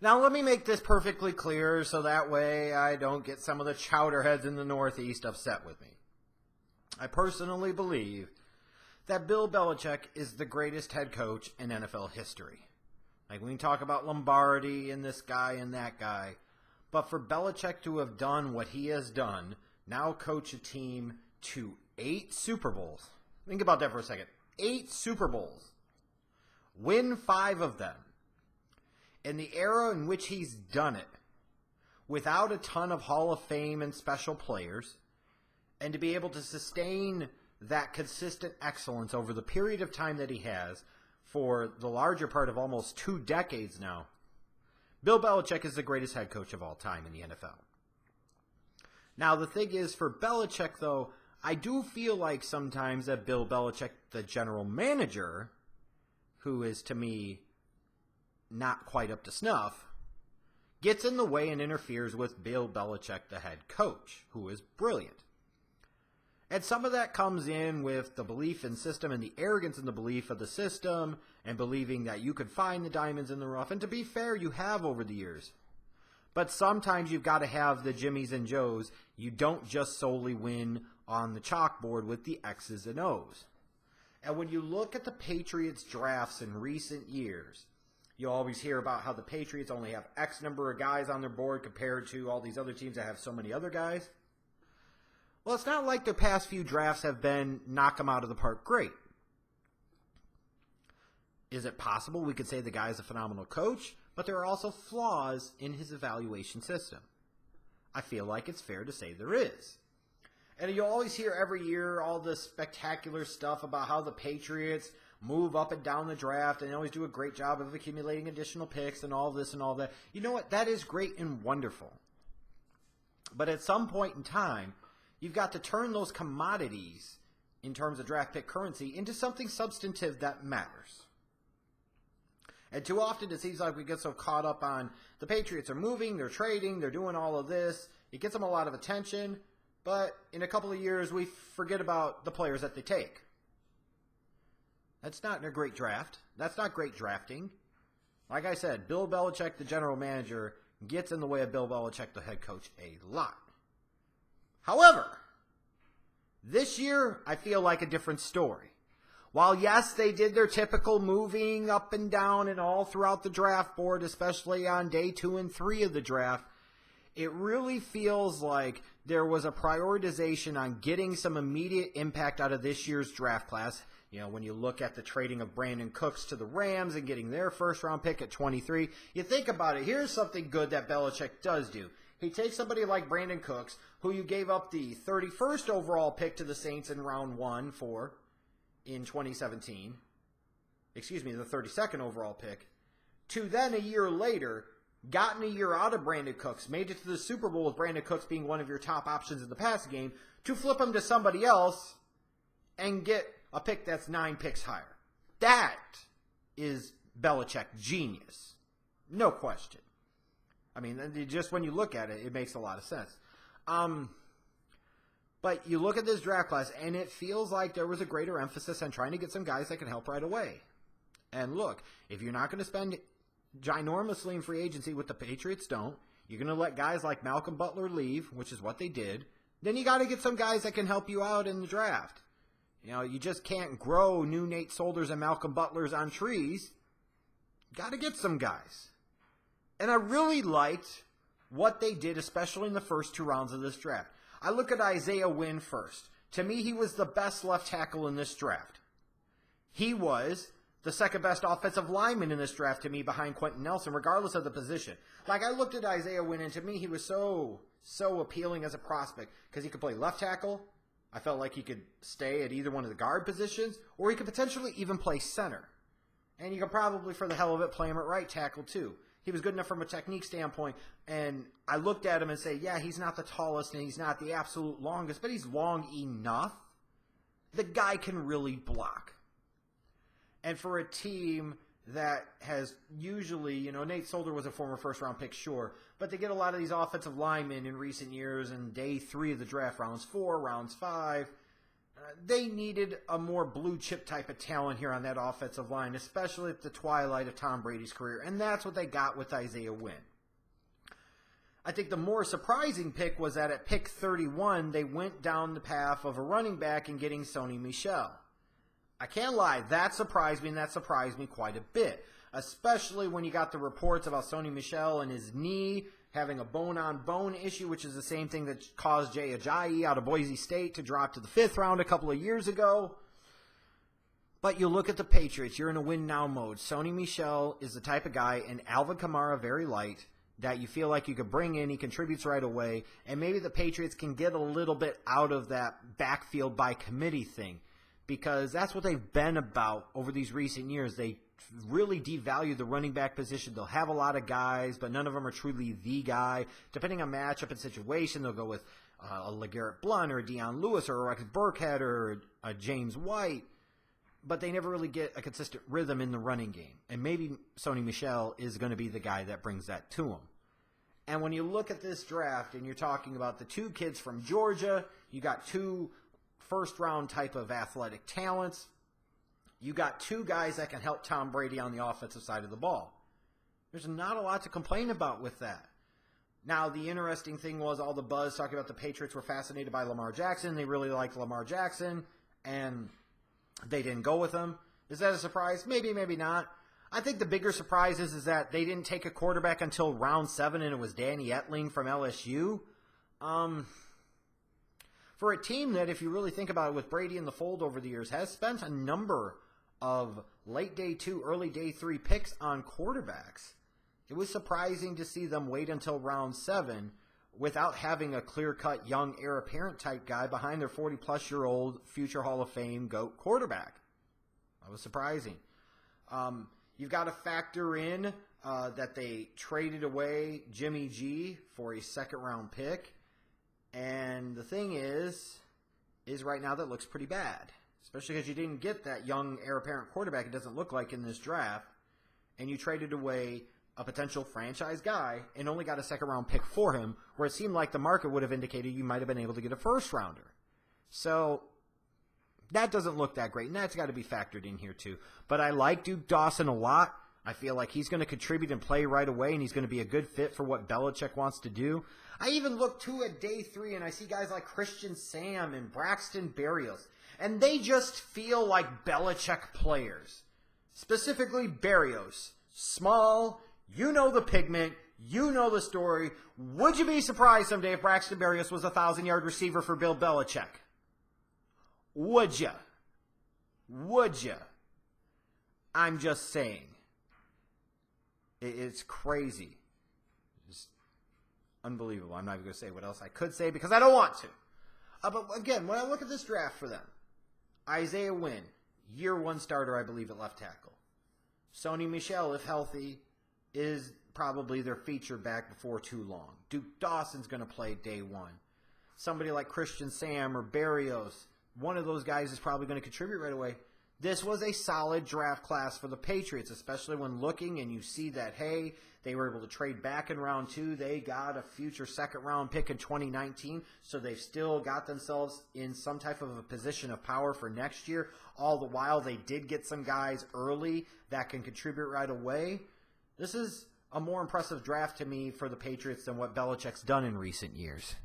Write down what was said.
Now, let me make this perfectly clear so that way I don't get some of the chowderheads in the Northeast upset with me. I personally believe that Bill Belichick is the greatest head coach in NFL history. Like, we can talk about Lombardi and this guy and that guy, but for Belichick to have done what he has done, now coach a team to 8 Super Bowls. Think about that for a second. 8 Super Bowls. Win 5 of them. In the era in which he's done it, without a ton of Hall of Fame and special players, and to be able to sustain that consistent excellence over the period of time that he has for the larger part of almost 2 decades now, Bill Belichick is the greatest head coach of all time in the NFL. Now, the thing is, for Belichick, though, I do feel like sometimes that Bill Belichick, the general manager, who is, to me, not quite up to snuff, gets in the way and interferes with Bill Belichick, the head coach, who is brilliant. And some of that comes in with the belief in system and the arrogance in the belief of the system and believing that you could find the diamonds in the rough. And to be fair, you have over the years. But sometimes you've got to have the Jimmies and Joes. You don't just solely win on the chalkboard with the X's and O's. And when you look at the Patriots drafts in recent years, you always hear about how the Patriots only have X number of guys on their board compared to all these other teams that have so many other guys. Well, it's not like their past few drafts have been knock them out of the park great. Is it possible we could say the guy is a phenomenal coach, but there are also flaws in his evaluation system? I feel like it's fair to say there is. And you always hear every year all this spectacular stuff about how the Patriots move up and down the draft and they always do a great job of accumulating additional picks and all this and all that. You know what? That is great and wonderful. But at some point in time, you've got to turn those commodities in terms of draft pick currency into something substantive that matters. And too often it seems like we get so caught up on the Patriots are moving, they're trading, they're doing all of this. It gets them a lot of attention, but in a couple of years we forget about the players that they take. That's not a great draft. That's not great drafting. Like I said, Bill Belichick, the general manager, gets in the way of Bill Belichick, the head coach, a lot. However, this year I feel like a different story. While, yes, they did their typical moving up and down and all throughout the draft board, especially on day 2 and 3 of the draft, it really feels like there was a prioritization on getting some immediate impact out of this year's draft class. You know, when you look at the trading of Brandon Cooks to the Rams and getting their first-round pick at 23, you think about it. Here's something good that Belichick does do. He takes somebody like Brandon Cooks, who you gave up the 31st overall pick to the Saints in round 1 for in 2017. Excuse me, the 32nd overall pick. To then a year later, gotten a year out of Brandon Cooks, made it to the Super Bowl with Brandon Cooks being one of your top options in the passing game, to flip him to somebody else and get a pick that's 9 picks higher. That is Belichick genius. No question. I mean, just when you look at it, it makes a lot of sense. But you look at this draft class, and it feels like there was a greater emphasis on trying to get some guys that can help right away. And look, if you're not going to spend ginormously in free agency, what the Patriots don't, you're going to let guys like Malcolm Butler leave, which is what they did, then you got to get some guys that can help you out in the draft. You know, you just can't grow new Nate Solders and Malcolm Butlers on trees. Got to get some guys. And I really liked what they did, especially in the first 2 rounds of this draft. I look at Isaiah Wynn first. To me, he was the best left tackle in this draft. He was the second best offensive lineman in this draft to me behind Quentin Nelson, regardless of the position. Like, I looked at Isaiah Wynn, and to me, he was so appealing as a prospect because he could play left tackle. I felt like he could stay at either one of the guard positions, or he could potentially even play center. And you could probably, for the hell of it, play him at right tackle, too. He was good enough from a technique standpoint, and I looked at him and say, yeah, he's not the tallest and he's not the absolute longest, but he's long enough. The guy can really block. And for a team that has usually, you know, Nate Solder was a former first-round pick, sure, but they get a lot of these offensive linemen in recent years in day 3 of the draft, rounds 4, rounds 5. they needed a more blue chip type of talent here on that offensive line, especially at the twilight of Tom Brady's career. And that's what they got with Isaiah Wynn. I think the more surprising pick was that at pick 31, they went down the path of a running back and getting Sony Michel. I can't lie, that surprised me, and that surprised me quite a bit, especially when you got the reports about Sony Michel and his knee having a bone-on-bone issue, which is the same thing that caused Jay Ajayi out of Boise State to drop to the 5th round a couple of years ago. But you look at the Patriots, you're in a win-now mode. Sony Michel is the type of guy, and Alvin Kamara very light, that you feel like you could bring in, he contributes right away, and maybe the Patriots can get a little bit out of that backfield by committee thing, because that's what they've been about over these recent years. They really devalue the running back position. They'll have a lot of guys, but none of them are truly the guy. Depending on matchup and situation, they'll go with a LeGarrette Blount or a Deion Lewis or a Rex Burkhead or a James White, but they never really get a consistent rhythm in the running game. And maybe Sony Michel is going to be the guy that brings that to him. And when you look at this draft and you're talking about the two kids from Georgia, you got two first-round type of athletic talents. You got two guys that can help Tom Brady on the offensive side of the ball. There's not a lot to complain about with that. Now, the interesting thing was all the buzz talking about the Patriots were fascinated by Lamar Jackson. They really liked Lamar Jackson, and they didn't go with him. Is that a surprise? Maybe, maybe not. I think the bigger surprise is that they didn't take a quarterback until round 7, and it was Danny Etling from LSU. For a team that, if you really think about it, with Brady in the fold over the years, has spent a number of late day 2, early day 3 picks on quarterbacks, it was surprising to see them wait until round 7 without having a clear-cut young heir apparent type guy behind their 40-plus-year-old future Hall of Fame GOAT quarterback. That was surprising. You've got to factor in that they traded away Jimmy G for a second-round pick. And the thing is right now that looks pretty bad, especially because you didn't get that young heir apparent quarterback, it doesn't look like, in this draft, and you traded away a potential franchise guy and only got a second-round pick for him, where it seemed like the market would have indicated you might have been able to get a first-rounder. So that doesn't look that great, and that's got to be factored in here too. But I like Duke Dawson a lot. I feel like he's going to contribute and play right away, and he's going to be a good fit for what Belichick wants to do. I even look, too, at day 3, and I see guys like Christian Sam and Braxton Berrios, and they just feel like Belichick players. Specifically Berrios. Small, you know the pigment, you know the story. Would you be surprised someday if Braxton Berrios was a 1,000-yard receiver for Bill Belichick? Would ya? Would ya? I'm just saying. It's crazy. Just unbelievable. I'm not even going to say what else I could say because I don't want to. But again, when I look at this draft for them, Isaiah Wynn, year 1 starter, I believe, at left tackle. Sony Michel, if healthy, is probably their feature back before too long. Duke Dawson's going to play day 1. Somebody like Christian Sam or Berrios, one of those guys is probably going to contribute right away. This was a solid draft class for the Patriots, especially when looking and you see that, hey, they were able to trade back in round 2. They got a future second-round pick in 2019, so they've still got themselves in some type of a position of power for next year. All the while, they did get some guys early that can contribute right away. This is a more impressive draft to me for the Patriots than what Belichick's done in recent years.